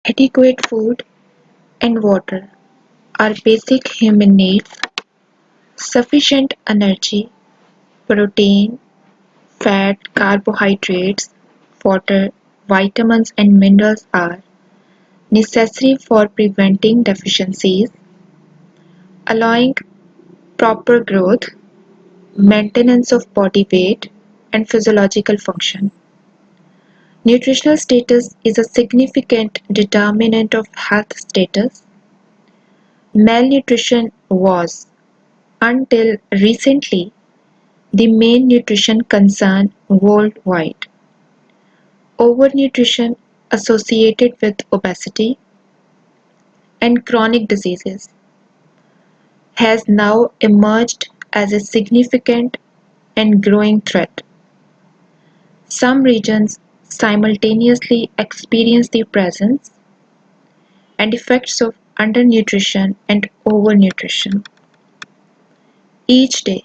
Adequate food and water are basic human needs. Sufficient energy, protein, fat, carbohydrates, water, vitamins and minerals are necessary for preventing deficiencies, allowing proper growth, maintenance of body weight, and physiological function. Nutritional status is a significant determinant of health status. Malnutrition was, until recently, the main nutrition concern worldwide. Overnutrition associated with obesity and chronic diseases has now emerged as a significant and growing threat. Some regions simultaneously experience the presence and effects of undernutrition and overnutrition. Each day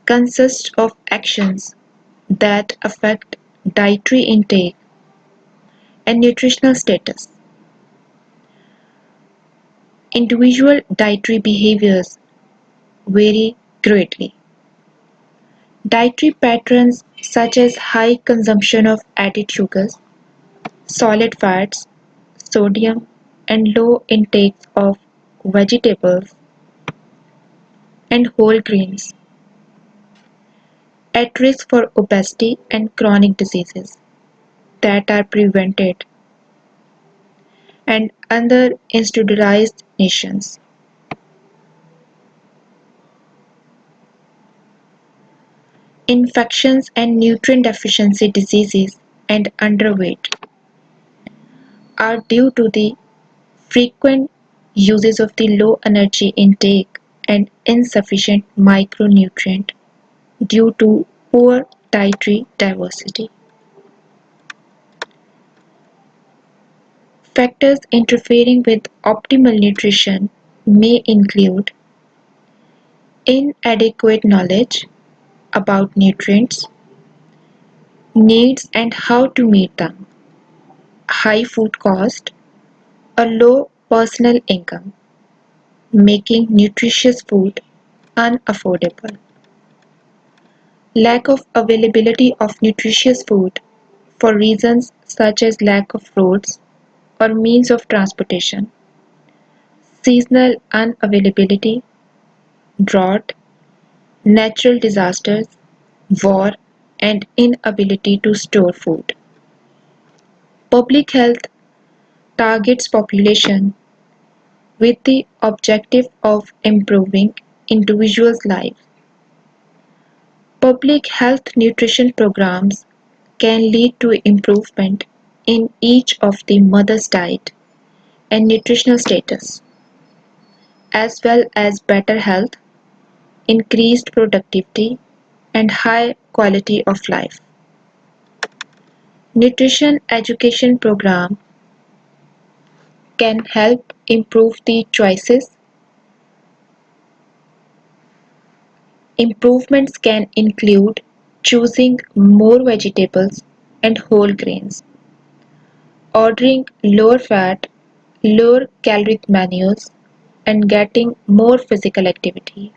consists of actions that affect dietary intake and nutritional status. Individual dietary behaviors vary greatly. Dietary patterns such as high consumption of added sugars, solid fats, sodium, and low intakes of vegetables and whole grains at risk for obesity and chronic diseases that are prevented and under industrialized nations. Infections and nutrient deficiency diseases and underweight are due to the frequent uses of the low energy intake and insufficient micronutrient due to poor dietary diversity. Factors interfering with optimal nutrition may include inadequate knowledge about nutrients, needs and how to meet them, high food cost, a low personal income, making nutritious food unaffordable, lack of availability of nutritious food for reasons such as lack of roads or means of transportation, seasonal unavailability, drought, natural disasters, war, and inability to store food. Public health targets population with the objective of improving individuals' lives. Public health nutrition programs can lead to improvement in each of the mother's diet and nutritional status, as well as better health, increased productivity, and high quality of life. Nutrition education program can help improve the choices. Improvements can include choosing more vegetables and whole grains, ordering lower fat, lower caloric menus, and getting more physical activity.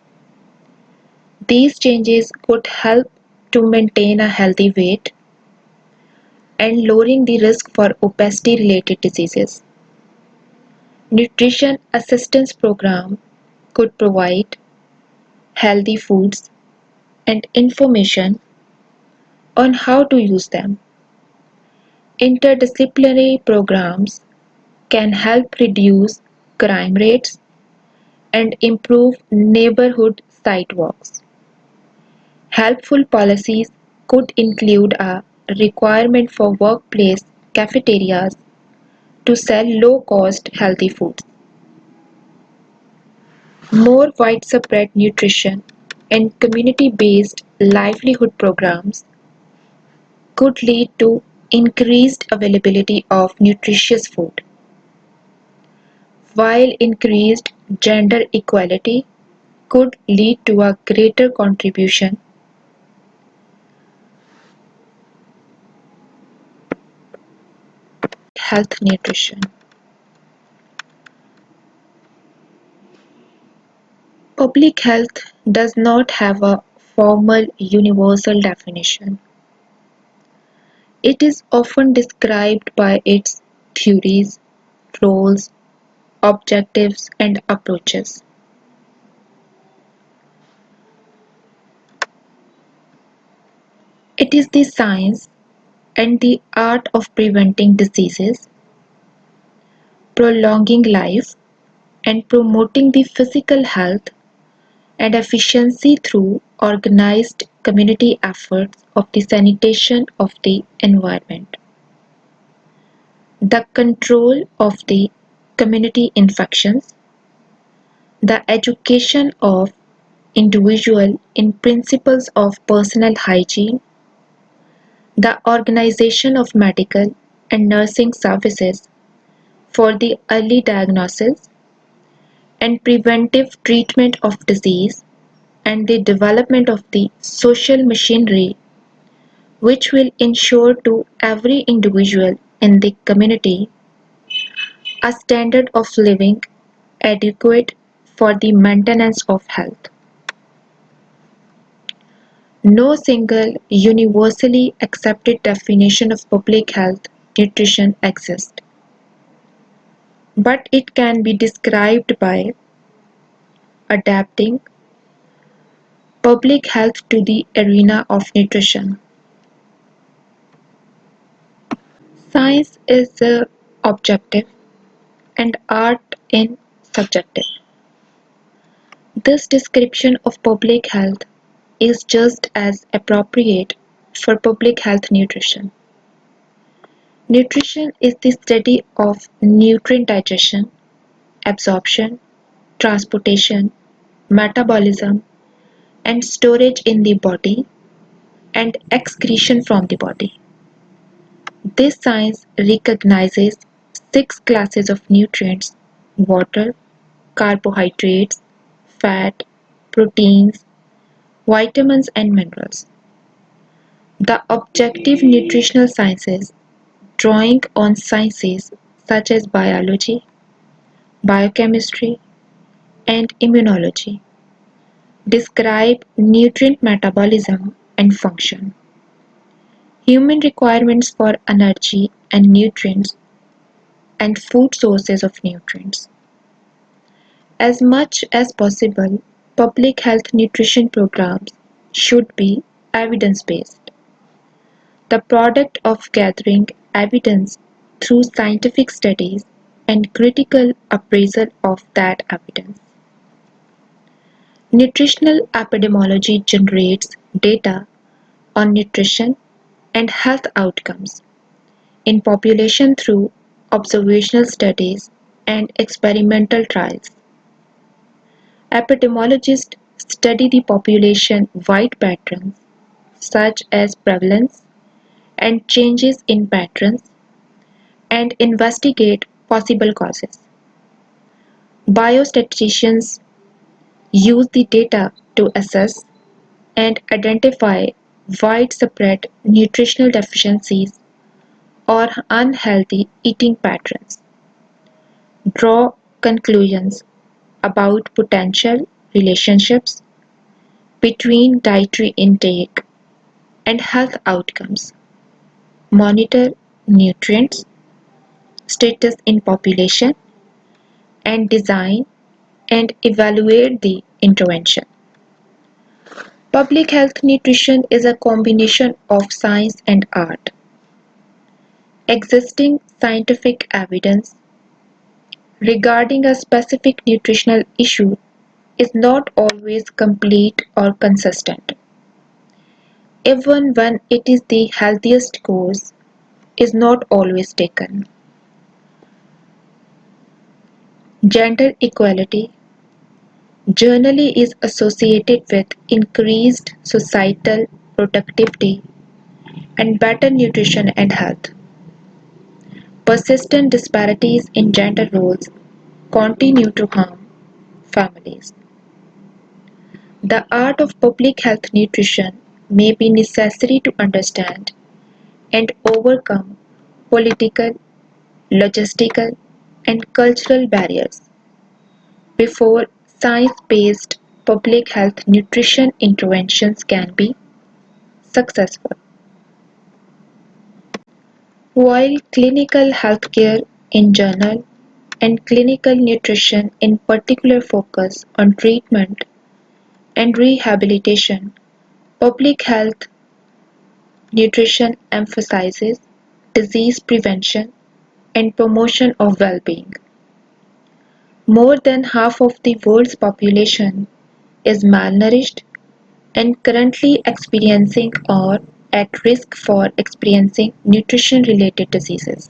These changes could help to maintain a healthy weight and lowering the risk for obesity related diseases. Nutrition assistance program could provide healthy foods and information on how to use them. Interdisciplinary programs can help reduce crime rates and improve neighborhood sidewalks. Helpful policies could include a requirement for workplace cafeterias to sell low-cost healthy foods. More widespread nutrition and community-based livelihood programs could lead to increased availability of nutritious food, while increased gender equality could lead to a greater contribution to health nutrition. public health does not have a formal universal definition. It is often described by its theories, roles, objectives, and approaches. It is the science and the art of preventing diseases, prolonging life, and promoting the physical health and efficiency through organized community efforts of the sanitation of the environment, the control of the community infections, the education of individual in principles of personal hygiene, the organization of medical and nursing services for the early diagnosis and preventive treatment of disease, and the development of the social machinery which will ensure to every individual in the community a standard of living adequate for the maintenance of health. No single universally accepted definition of public health nutrition exists, but it can be described by adapting public health to the arena of nutrition. Science is objective and art in subjective. This description of public health is just as appropriate for public health nutrition. Nutrition is the study of nutrient digestion, absorption, transportation, metabolism, and storage in the body, and excretion from the body. This science recognizes six classes of nutrients: water, carbohydrates, fat, proteins, vitamins, and minerals. The objective nutritional sciences, drawing on sciences such as biology, biochemistry, and immunology, describe nutrient metabolism and function, human requirements for energy and nutrients, and food sources of nutrients. As much as possible, public health nutrition programs should be evidence-based, the product of gathering evidence through scientific studies and critical appraisal of that evidence. Nutritional epidemiology generates data on nutrition and health outcomes in population through observational studies and experimental trials. Epidemiologists study the population-wide patterns such as prevalence and changes in patterns and investigate possible causes. Biostatisticians use the data to assess and identify widespread nutritional deficiencies or unhealthy eating patterns, draw conclusions about potential relationships between dietary intake and health outcomes, monitor nutrients status in population, and design and evaluate the intervention. Public health nutrition is a combination of science and art. Existing scientific evidence regarding a specific nutritional issue is not always complete or consistent. Even when it is the healthiest course is not always taken. Gender equality generally is associated with increased societal productivity and better nutrition and health. Persistent disparities in gender roles continue to harm families. The art of public health nutrition may be necessary to understand and overcome political, logistical, and cultural barriers before science based public health nutrition interventions can be successful. While clinical healthcare in general and clinical nutrition in particular focus on treatment and rehabilitation, public health nutrition emphasizes disease prevention and promotion of well-being. More than half of the world's population is malnourished and currently experiencing or at risk for experiencing nutrition-related diseases.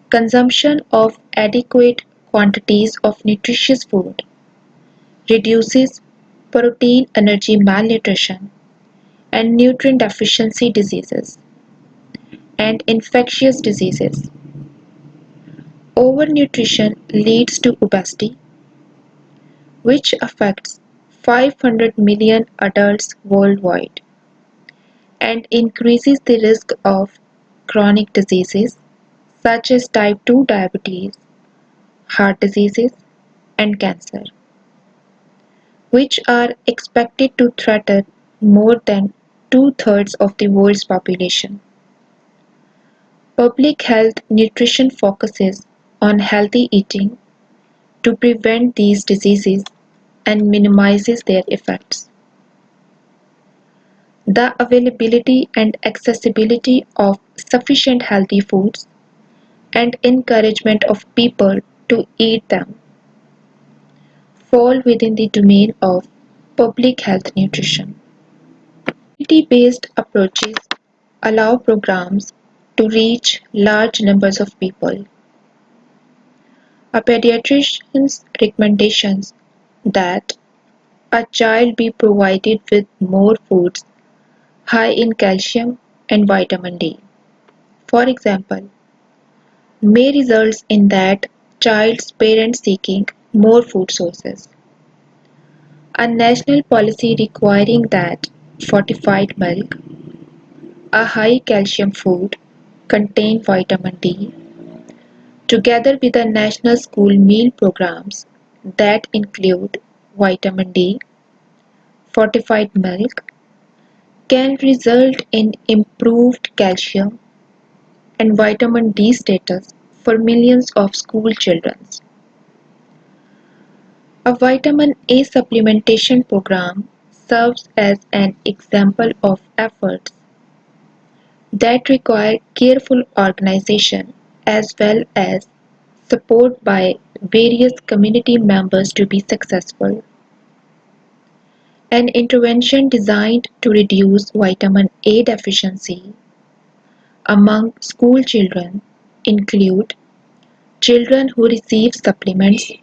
Consumption of adequate quantities of nutritious food reduces protein energy malnutrition and nutrient deficiency diseases and infectious diseases. Overnutrition leads to obesity, which affects 500 million adults worldwide and increases the risk of chronic diseases such as type 2 diabetes, heart diseases, and cancer, which are expected to threaten more than two-thirds of the world's population. Public health nutrition focuses on healthy eating to prevent these diseases and minimizes their effects. The availability and accessibility of sufficient healthy foods and encouragement of people to eat them fall within the domain of public health nutrition. Community-based approaches allow programs to reach large numbers of people. A pediatrician's recommendations that a child be provided with more foods high in calcium and vitamin D, for example, may result in that child's parents seeking more food sources. A national policy requiring that fortified milk, a high calcium food, contain vitamin D, together with the national school meal programs that include vitamin D, fortified milk, can result in improved calcium and vitamin D status for millions of school children. A vitamin A supplementation program serves as an example of efforts that require careful organization as well as support by various community members to be successful. An intervention designed to reduce vitamin A deficiency among school children include children who receive supplements,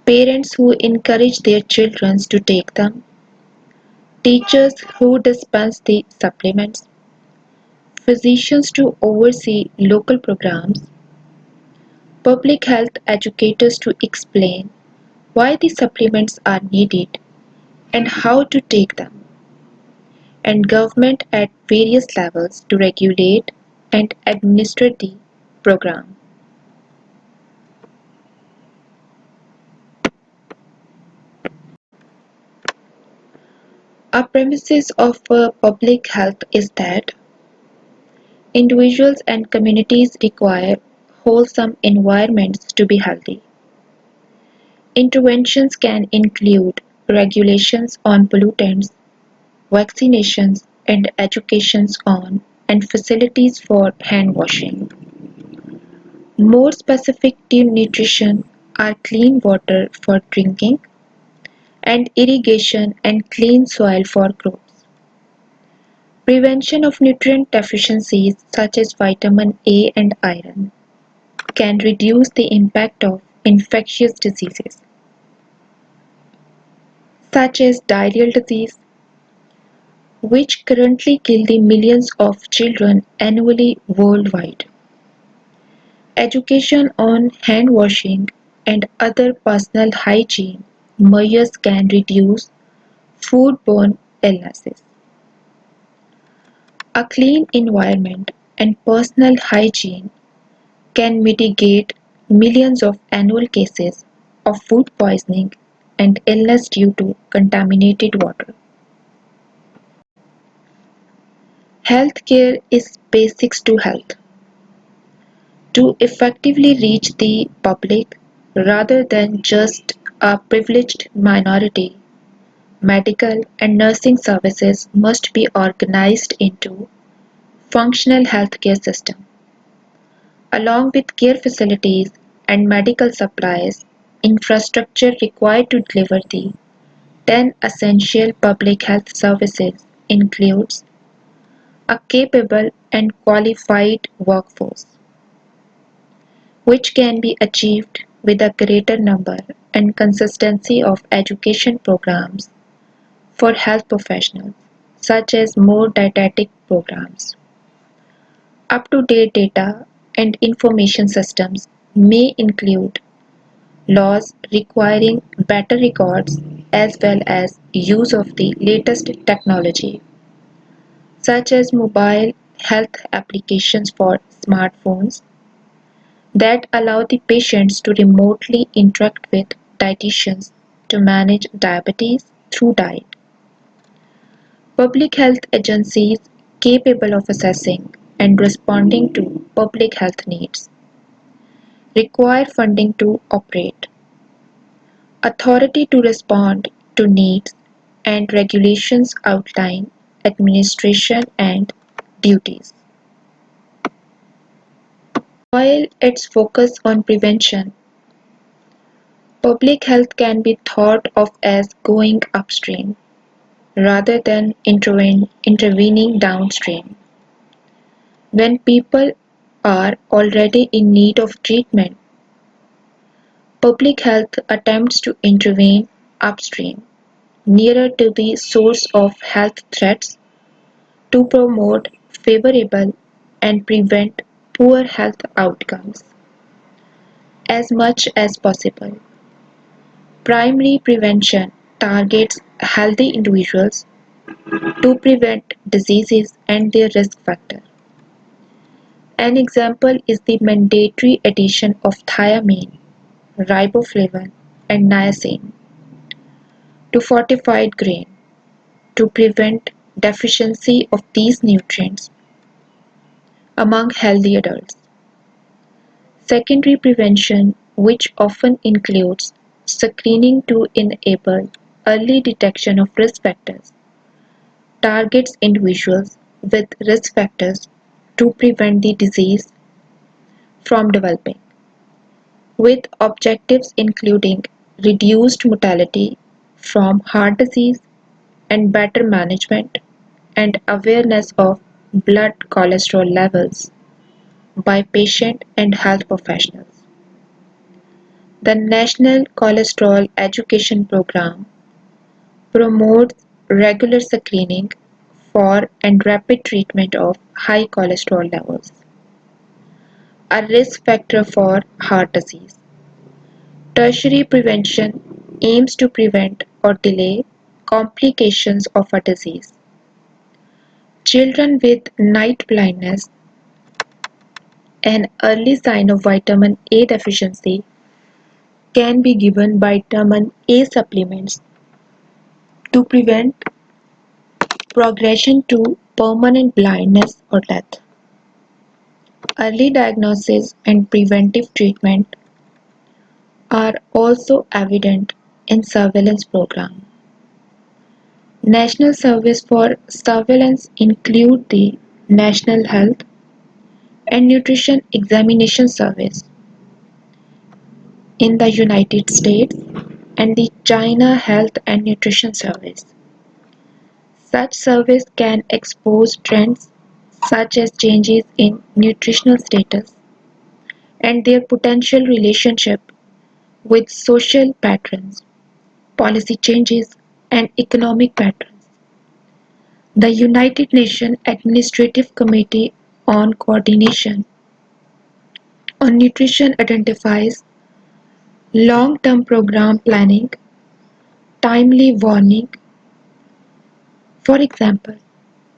parents who encourage their children to take them, teachers who dispense the supplements, physicians to oversee local programs, public health educators to explain why the supplements are needed and how to take them, and government at various levels to regulate and administer the program. A premises of public health is that individuals and communities require wholesome environments to be healthy. Interventions can include regulations on pollutants, vaccinations, and educations on and facilities for hand washing. More specific to nutrition are clean water for drinking and irrigation and clean soil for crops. Prevention of nutrient deficiencies such as vitamin A and iron can reduce the impact of infectious diseases such as diarrheal disease, which currently kill the millions of children annually worldwide. Education on hand washing and other personal hygiene measures can reduce foodborne illnesses. A clean environment and personal hygiene can mitigate millions of annual cases of food poisoning and illness due to contaminated water. Healthcare is basics to health. To effectively reach the public rather than just a privileged minority, medical and nursing services must be organized into functional healthcare system. Along with care facilities and medical supplies, infrastructure required to deliver the 10 essential public health services includes a capable and qualified workforce, which can be achieved with a greater number and consistency of education programs for health professionals, such as more didactic programs. Up-to-date data and information systems may include laws requiring better records as well as use of the latest technology, such as mobile health applications for smartphones that allow the patients to remotely interact with dietitians to manage diabetes through diet. Public health agencies capable of assessing and responding to public health needs require funding to operate, authority to respond to needs, and regulations outline administration and duties. While its focus on prevention, public health can be thought of as going upstream rather than intervening downstream. When people are already in need of treatment, public health attempts to intervene upstream, nearer to the source of health threats to promote favorable and prevent poor health outcomes as much as possible. Primary prevention targets healthy individuals to prevent diseases and their risk factors. An example is the mandatory addition of thiamine, riboflavin, and niacin to fortified grain to prevent deficiency of these nutrients among healthy adults. Secondary prevention, which often includes screening to enable early detection of risk factors, targets individuals with risk factors to prevent the disease from developing, with objectives including reduced mortality from heart disease and better management and awareness of blood cholesterol levels by patient and health professionals. The National Cholesterol Education Program promotes regular screening for and rapid treatment of high cholesterol levels, a risk factor for heart disease. Tertiary prevention aims to prevent or delay complications of a disease. Children with night blindness, an early sign of vitamin A deficiency, can be given vitamin A supplements to prevent progression to permanent blindness or death. Early diagnosis and preventive treatment are also evident in surveillance programs. National Service for Surveillance include the National Health and Nutrition Examination Service in the United States and the China Health and Nutrition Service. Such service can expose trends such as changes in nutritional status and their potential relationship with social patterns, policy changes, and economic patterns. The United Nations Administrative Committee on Coordination on Nutrition identifies long-term program planning, timely warning, for example,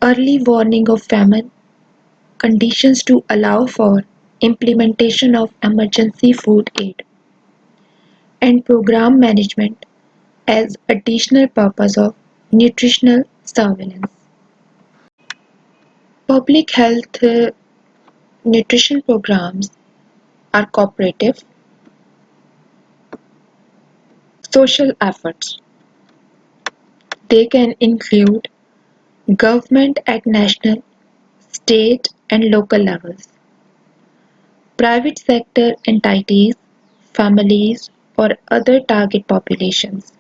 early warning of famine, conditions to allow for implementation of emergency food aid, and program management as additional purpose of nutritional surveillance. Public health nutrition programs are cooperative social efforts. They can include government at national, state, and local levels, private sector entities, families, or other target populations,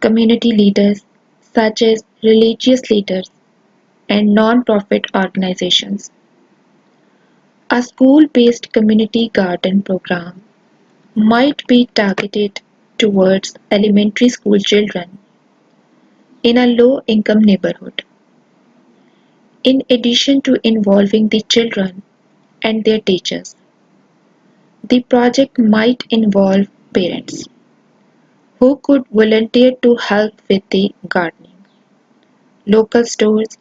community leaders such as religious leaders and non-profit organizations. A school-based community garden program might be targeted towards elementary school children in a low-income neighborhood. In addition to involving the children and their teachers, the project might involve parents who could volunteer to help with the gardening, local stores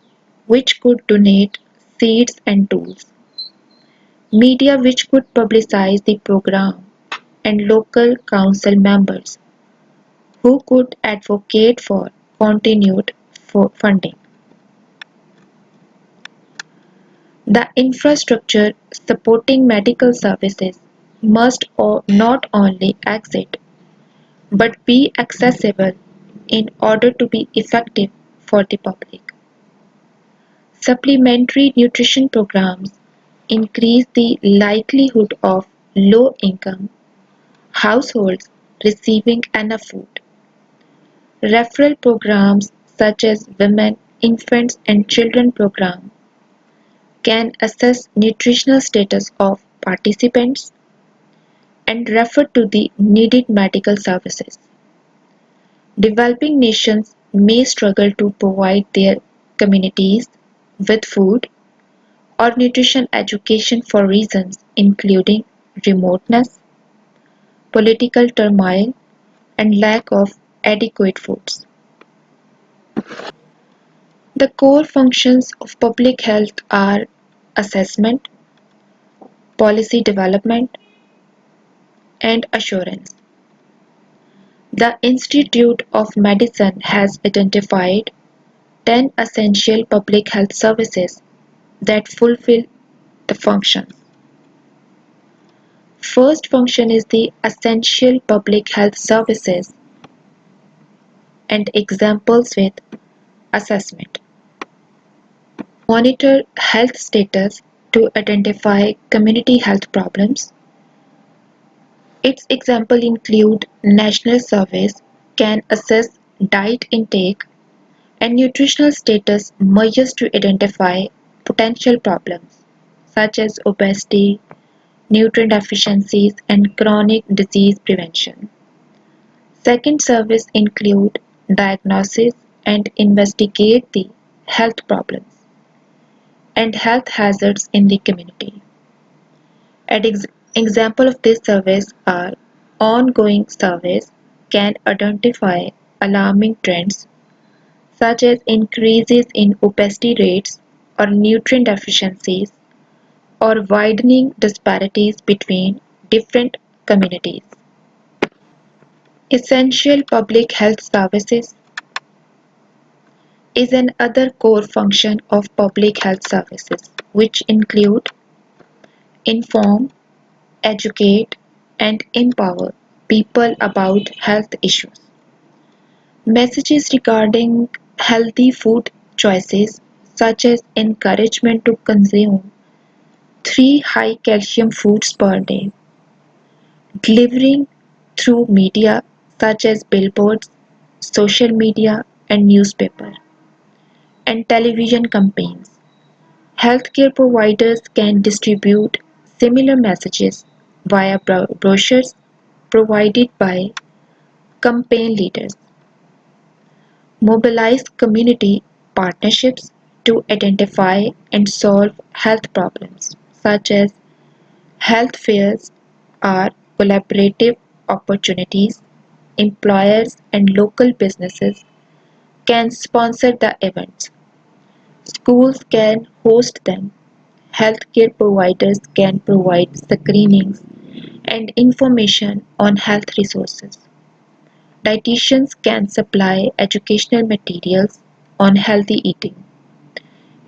which could donate seeds and tools, media which could publicize the program, and local council members who could advocate for continued funding. The infrastructure supporting medical services must not only exist but be accessible in order to be effective for the public. Supplementary nutrition programs increase the likelihood of low-income households receiving enough food. Referral programs such as Women, Infants and Children program can assess nutritional status of participants and refer to the needed medical services. Developing nations may struggle to provide their communities with food or nutrition education for reasons including remoteness, political turmoil, and lack of adequate foods. The core functions of public health are assessment, policy development, and assurance. The Institute of Medicine has identified 10 essential public health services that fulfill the functions. First function is the essential public health services and examples with assessment. Monitor health status to identify community health problems. Its examples include national surveys can assess diet intake and nutritional status measures to identify potential problems such as obesity, nutrient deficiencies, and chronic disease prevention. Second surveys include diagnosis and investigate the health problems and health hazards in the community. An example of these surveys are ongoing surveys can identify alarming trends such as increases in obesity rates or nutrient deficiencies or widening disparities between different communities. Essential public health services is another core function of public health services, which include inform, educate, and empower people about health issues. Messages regarding healthy food choices, such as encouragement to consume 3 high calcium foods per day, delivering through media such as billboards, social media, and newspaper, and television campaigns. Healthcare providers can distribute similar messages via brochures provided by campaign leaders. Mobilize community partnerships to identify and solve health problems, such as health fairs are collaborative opportunities. Employers and local businesses can sponsor the events. Schools can host them. Healthcare providers can provide screenings and information on health resources. Dietitians can supply educational materials on healthy eating,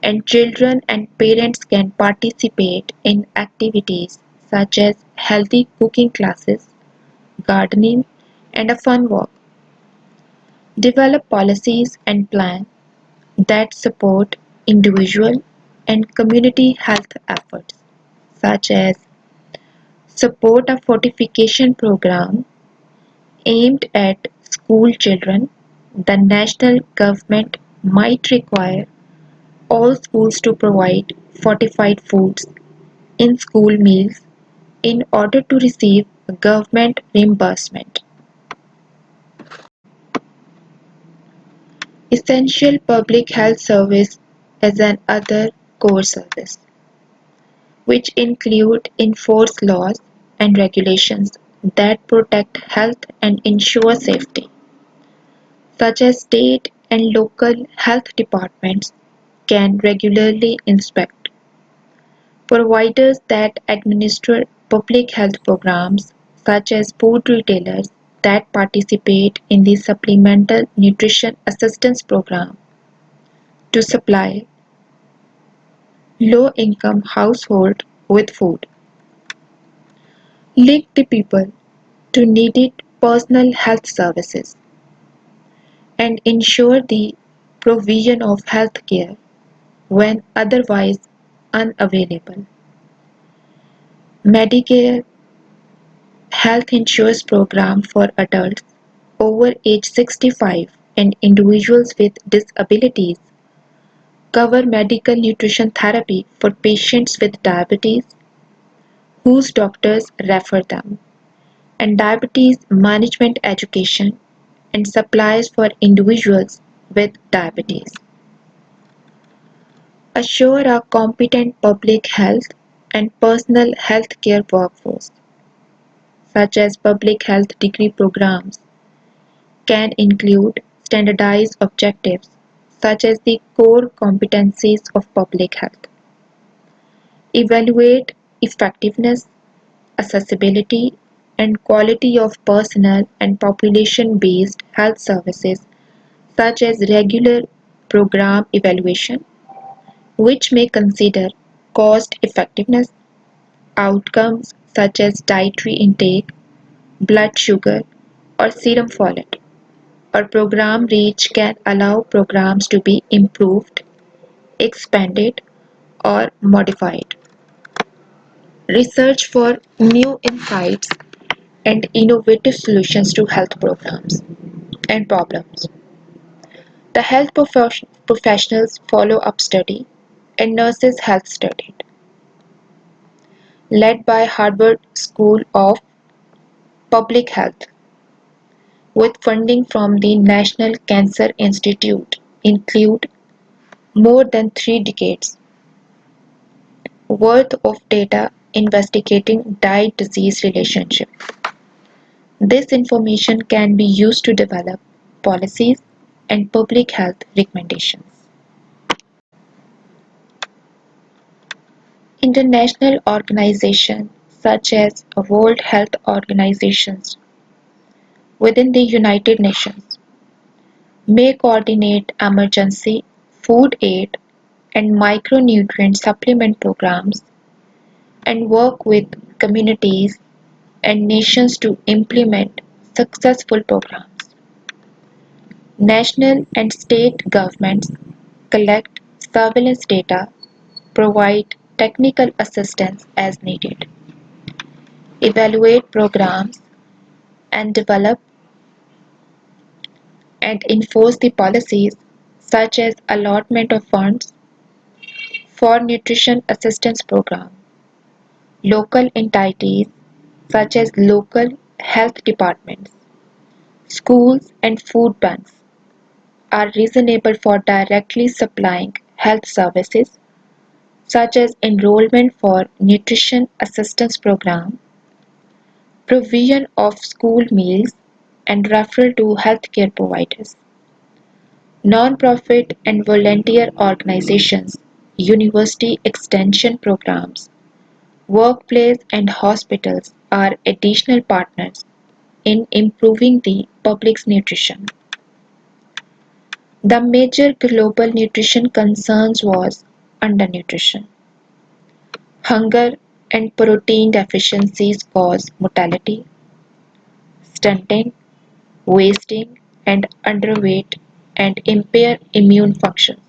and children and parents can participate in activities such as healthy cooking classes, gardening, and a fun walk. Develop policies and plans that support individual and community health efforts, such as support a fortification program aimed at school children. The national government might require all schools to provide fortified foods in school meals in order to receive government reimbursement. Essential public health service is an other core service, which include enforce laws and regulations that protect health and ensure safety, such as state and local health departments can regularly inspect. Providers that administer public health programs, such as food retailers that participate in the Supplemental Nutrition Assistance Program to supply low-income households with food. Link the people to needed personal health services and ensure the provision of health care when otherwise unavailable. Medicare health insurance program for adults over age 65 and individuals with disabilities cover medical nutrition therapy for patients with diabetes whose doctors refer them, and diabetes management education and supplies for individuals with diabetes. Assure a competent public health and personal health care workforce, such as public health degree programs, can include standardized objectives such as the core competencies of public health. Evaluate effectiveness, accessibility, and quality of personal and population-based health services such as regular program evaluation, which may consider cost effectiveness, outcomes such as dietary intake, blood sugar, or serum folate, or program reach can allow programs to be improved, expanded, or modified. Research for new insights and innovative solutions to health programs and problems. The health professionals follow-up study and nurses health study, led by Harvard School of Public Health, with funding from the National Cancer Institute, include more than 3 decades worth of data investigating diet-disease relationship. This information can be used to develop policies and public health recommendations. International organizations such as World Health Organizations within the United Nations may coordinate emergency food aid and micronutrient supplement programs and work with communities and nations to implement successful programs. National and state governments collect surveillance data, provide technical assistance as needed, evaluate programs, and develop and enforce the policies such as allotment of funds for nutrition assistance program. Local entities such as local health departments, schools, and food banks are reasonable for directly supplying health services such as enrollment for nutrition assistance program, provision of school meals, and referral to healthcare providers. Non-profit and volunteer organizations, university extension programs, workplace and hospitals are additional partners in improving the public's nutrition. The major global nutrition concerns was undernutrition. Hunger and protein deficiencies cause mortality, stunting, wasting, and underweight and impair immune functions.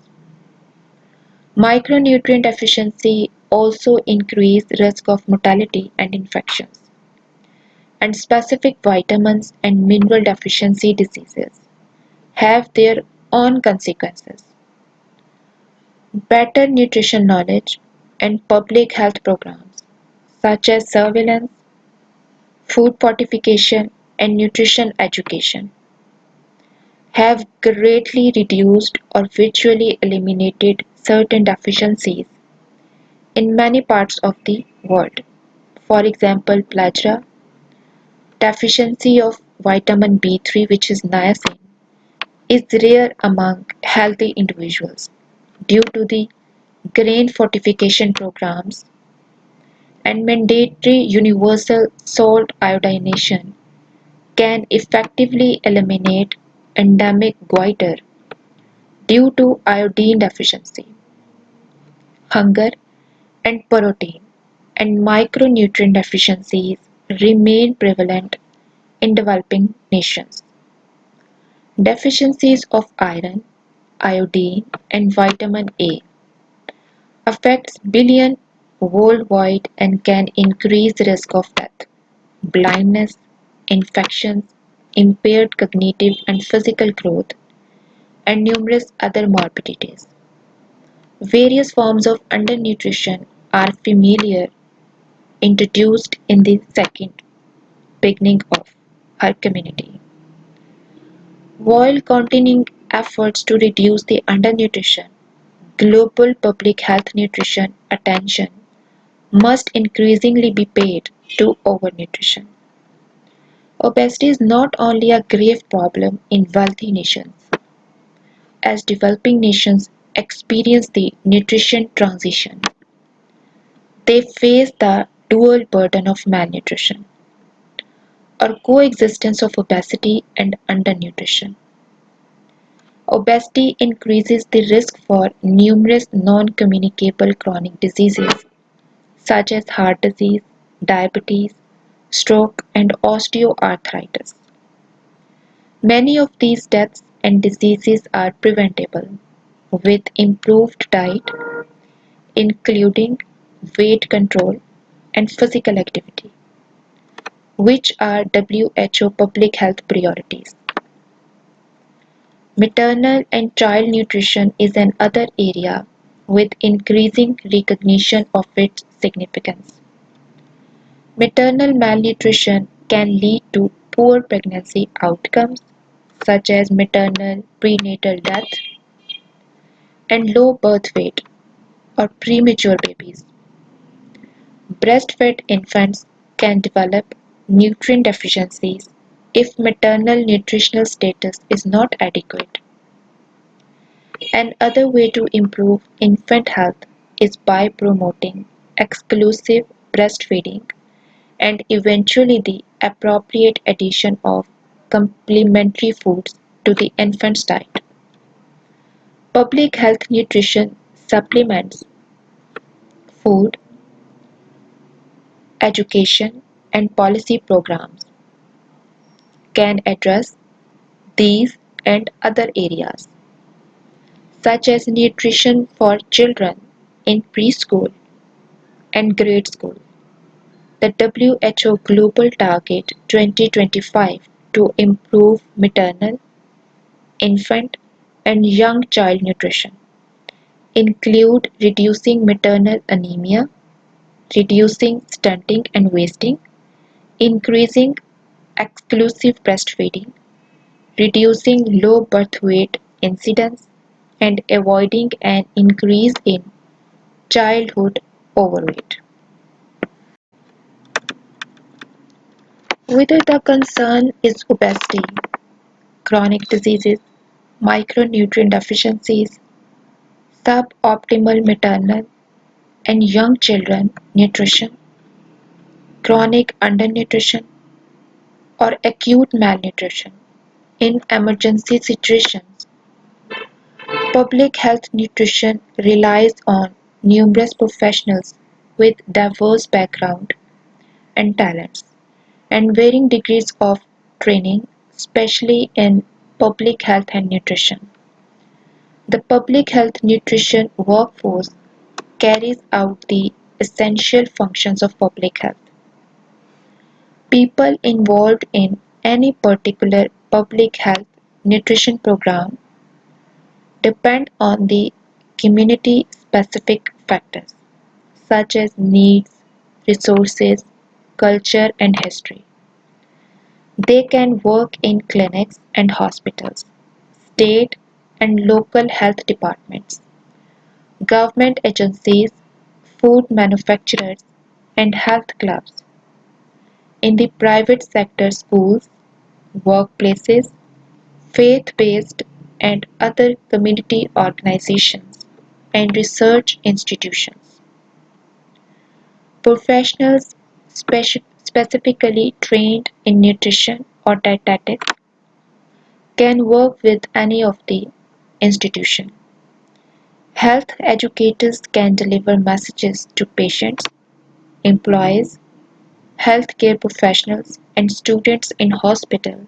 Micronutrient deficiency also increase risk of mortality and infections, and specific vitamins and mineral deficiency diseases have their own consequences. Better nutrition knowledge and public health programs such as surveillance, food fortification, and nutrition education have greatly reduced or virtually eliminated certain deficiencies in many parts of the world. For example, plagia, deficiency of vitamin B3, which is niacin, is rare among healthy individuals due to the grain fortification programs and mandatory universal salt iodination can effectively eliminate endemic goiter due to iodine deficiency. Hunger and protein and micronutrient deficiencies remain prevalent in developing nations. Deficiencies of iron, iodine, and vitamin A affects billions worldwide and can increase risk of death, blindness, infections, impaired cognitive and physical growth, and numerous other morbidities. Various forms of undernutrition are familiar introduced in the second beginning of her community. While continuing efforts to reduce the undernutrition, global public health nutrition attention must increasingly be paid to overnutrition. Obesity is not only a grave problem in wealthy nations. As developing nations experience the nutrition transition, they face the dual burden of malnutrition or coexistence of obesity and undernutrition. Obesity increases the risk for numerous non-communicable chronic diseases such as heart disease, diabetes, stroke, and osteoarthritis. Many of these deaths and diseases are preventable with improved diet, including weight control and physical activity, which are WHO public health priorities. Maternal and child nutrition is another area with increasing recognition of its significance. Maternal malnutrition can lead to poor pregnancy outcomes such as maternal prenatal death and low birth weight or premature babies. Breastfed infants can develop nutrient deficiencies if maternal nutritional status is not adequate. Another way to improve infant health is by promoting exclusive breastfeeding and eventually the appropriate addition of complementary foods to the infant's diet. Public health nutrition supplements, food, education, and policy programs can address these and other areas, such as nutrition for children in preschool and grade school. The WHO Global Target 2025 to improve maternal, infant, and young child nutrition include reducing maternal anemia, reducing stunting and wasting, increasing exclusive breastfeeding, reducing low birth weight incidence, and avoiding an increase in childhood overweight. Whether the concern is obesity, chronic diseases, micronutrient deficiencies, suboptimal maternal and young children nutrition, chronic undernutrition, or acute malnutrition. In emergency situations, public health nutrition relies on numerous professionals with diverse backgrounds and talents, and varying degrees of training, especially in public health and nutrition. The public health nutrition workforce carries out the essential functions of public health. People involved in any particular public health nutrition program depend on the community specific factors such as needs, resources, culture, and history. They can work in clinics and hospitals, state and local health departments, government agencies, food manufacturers, and health clubs, in the private sector schools, workplaces, faith-based and other community organizations, and research institutions. Professionals specifically trained in nutrition or dietetics can work with any of the institutions. Health educators can deliver messages to patients, employees, healthcare professionals, and students in hospital,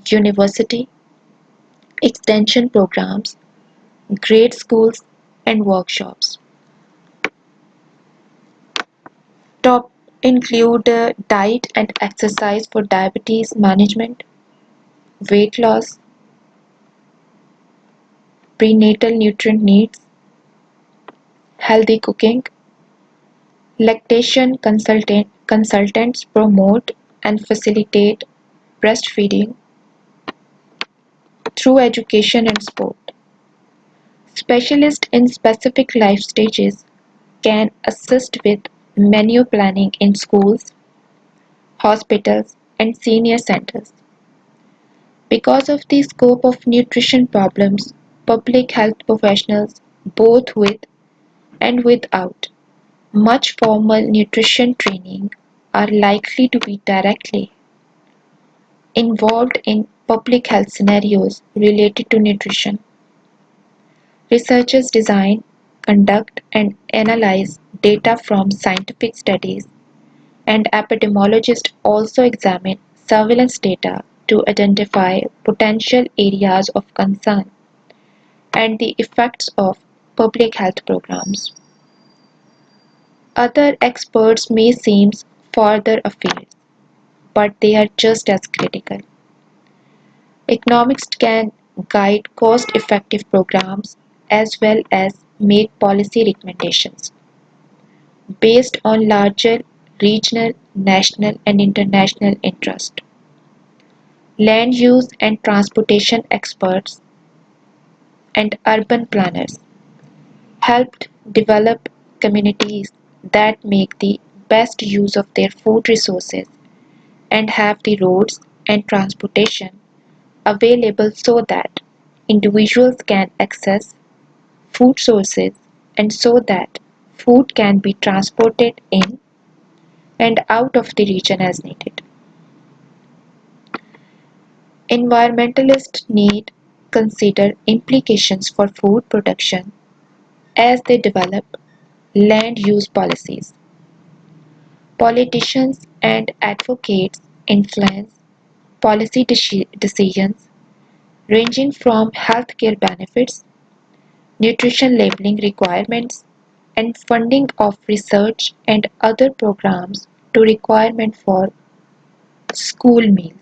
university, extension programs, grade schools, and workshops. Top include diet and exercise for diabetes management, weight loss, prenatal nutrient needs, healthy cooking. Lactation consultants promote and facilitate breastfeeding through education and sport. Specialists in specific life stages can assist with menu planning in schools, hospitals, and senior centers. Because of the scope of nutrition problems, public health professionals, both with and without much formal nutrition training, are likely to be directly involved in public health scenarios related to nutrition. Researchers design, conduct, and analyze data from scientific studies, and epidemiologists also examine surveillance data to identify potential areas of concern and the effects of public health programs. Other experts may seem farther afield, but they are just as critical. Economics can guide cost-effective programs as well as make policy recommendations based on larger regional, national, and international interest. Land use and transportation experts and urban planners helped develop communities that make the best use of their food resources and have the roads and transportation available so that individuals can access food sources and so that food can be transported in and out of the region as needed. Environmentalists need consider implications for food production as they develop land use policies. Politicians and advocates influence policy decisions ranging from healthcare benefits, nutrition labeling requirements, and funding of research and other programs to requirement for school meals.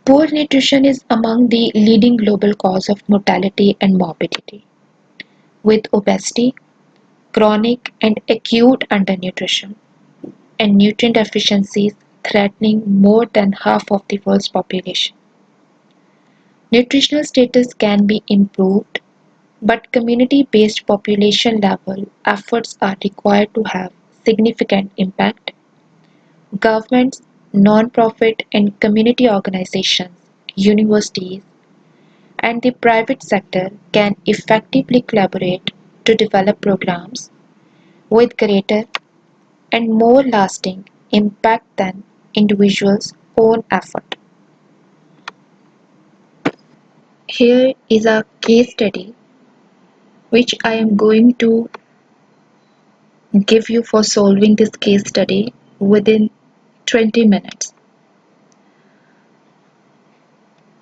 Poor nutrition is among the leading global cause of mortality and morbidity, with obesity, chronic and acute undernutrition, and nutrient deficiencies threatening more than half of the world's population. Nutritional status can be improved, but community-based population level efforts are required to have significant impact. Governments, non-profit and community organizations, universities, and the private sector can effectively collaborate to develop programs with greater and more lasting impact than individual's own effort. Here is a case study which I am going to give you for solving this case study within 20 minutes.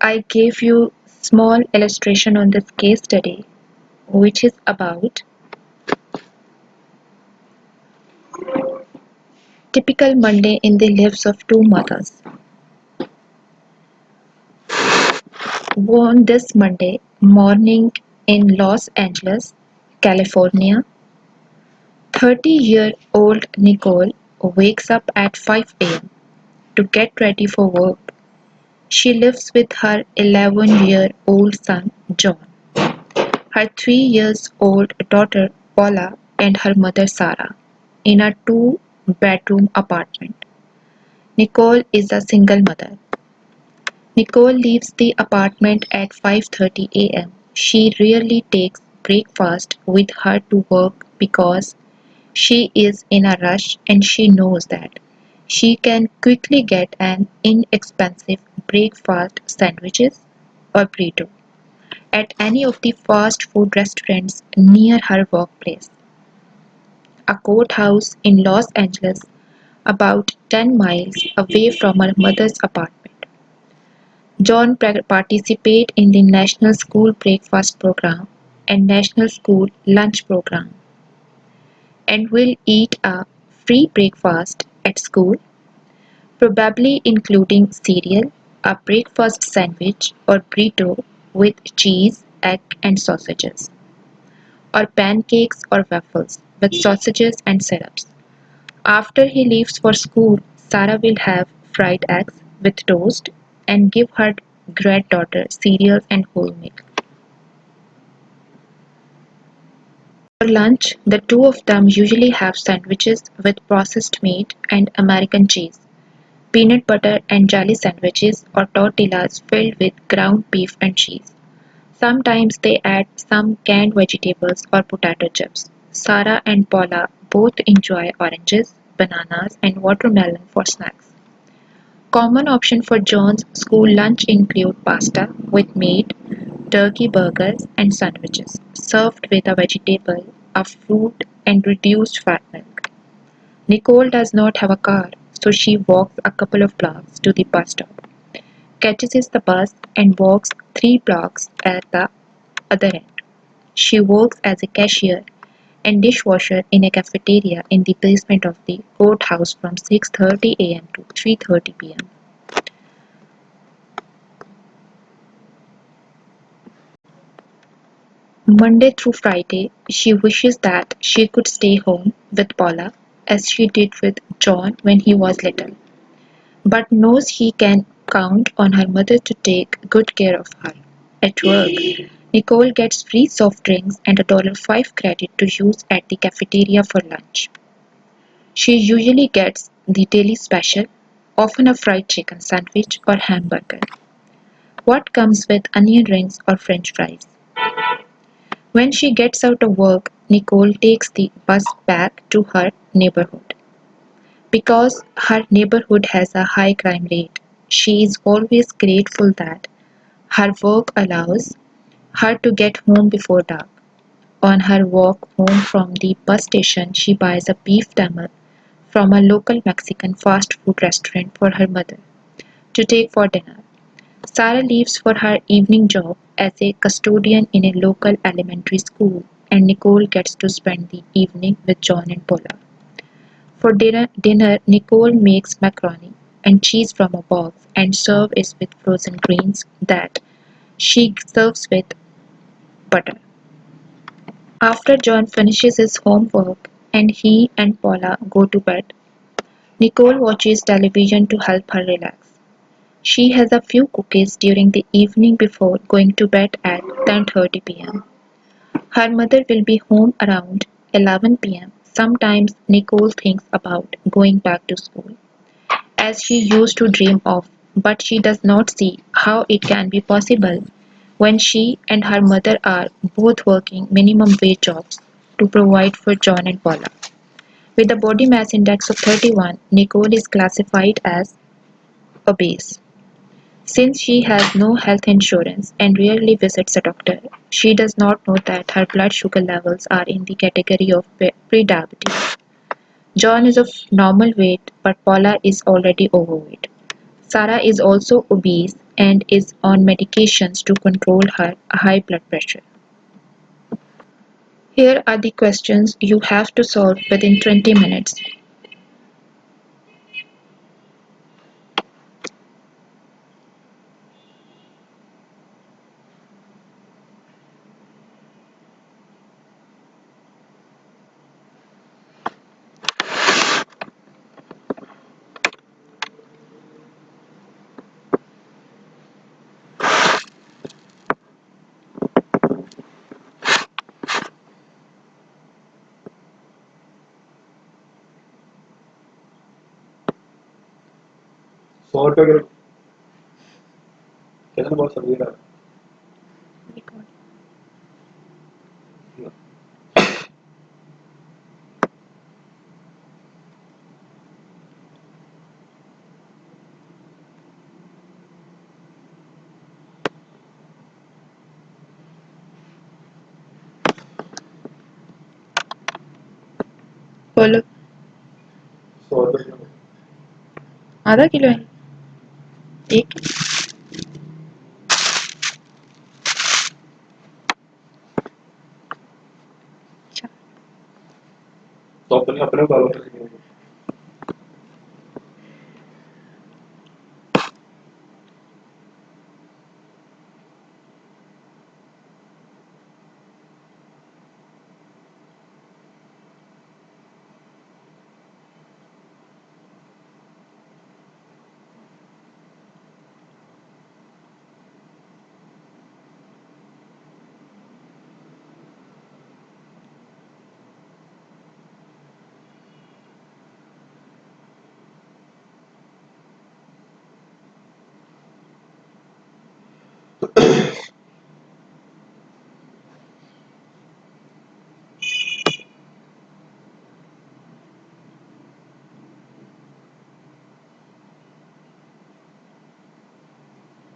I gave you small illustration on this case study which is about typical Monday in the lives of two mothers. On this Monday morning in Los Angeles, California, 30-year-old Nicole wakes up at 5 a.m. to get ready for work. She lives with her 11-year-old son, John, her 3 years old daughter, Paula, and her mother, Sarah, in a two-bedroom apartment. Nicole is a single mother. Nicole leaves the apartment at 5:30 a.m. She rarely takes breakfast with her to work because she is in a rush and she knows that she can quickly get an inexpensive breakfast sandwiches or burrito at any of the fast food restaurants near her workplace, a courthouse in Los Angeles about 10 miles away from her mother's apartment. John participates in the National School Breakfast Program and National School Lunch Program and will eat a free breakfast at school, probably including cereal, a breakfast sandwich or burrito with cheese, egg and sausages, or pancakes or waffles with sausages and syrups. After he leaves for school, Sarah will have fried eggs with toast and give her granddaughter cereals and whole milk. For lunch, the two of them usually have sandwiches with processed meat and American cheese, peanut butter and jelly sandwiches or tortillas filled with ground beef and cheese. Sometimes they add some canned vegetables or potato chips. Sarah and Paula both enjoy oranges, bananas, and watermelon for snacks. Common options for John's school lunch include pasta with meat, turkey burgers, and sandwiches, served with a vegetable, a fruit, and reduced fat milk. Nicole does not have a car, so she walks a couple of blocks to the bus stop, catches the bus, and walks 3 blocks at the other end. She works as a cashier and dishwasher in a cafeteria in the basement of the courthouse from 6:30 a.m. to 3:30 p.m. Monday through Friday, she wishes that she could stay home with Paula as she did with John when he was little, but knows he can count on her mother to take good care of her. At work, Nicole gets free soft drinks and a $5 credit to use at the cafeteria for lunch. She usually gets the daily special, often a fried chicken sandwich or hamburger. What comes with onion rings or french fries? When she gets out of work, Nicole takes the bus back to her neighborhood. Because her neighborhood has a high crime rate, she is always grateful that her work allows her to get home before dark. On her walk home from the bus station, she buys a beef tamale from a local Mexican fast food restaurant for her mother to take for dinner. Sarah leaves for her evening job as a custodian in a local elementary school, and Nicole gets to spend the evening with John and Paula. For dinner, Nicole makes macaroni and cheese from a box and serves it with frozen greens that she serves with butter. After John finishes his homework and he and Paula go to bed, Nicole watches television to help her relax. She has a few cookies during the evening before going to bed at 10:30 p.m. Her mother will be home around 11 p.m. Sometimes Nicole thinks about going back to school, as she used to dream of, but she does not see how it can be possible when she and her mother are both working minimum wage jobs to provide for John and Paula. With a body mass index of 31, Nicole is classified as obese. Since she has no health insurance and rarely visits a doctor, she does not know that her blood sugar levels are in the category of prediabetes. John is of normal weight, but Paula is already overweight. Sarah is also obese and is on medications to control her high blood pressure. Here are the questions you have to solve within 20 minutes. ₹100 कितना बहुत सब्जी का बोलो। 100 आधा kilo है। एक तो अपने बालों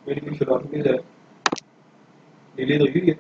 मेरी शुरुआत की जाए डिलीट होगी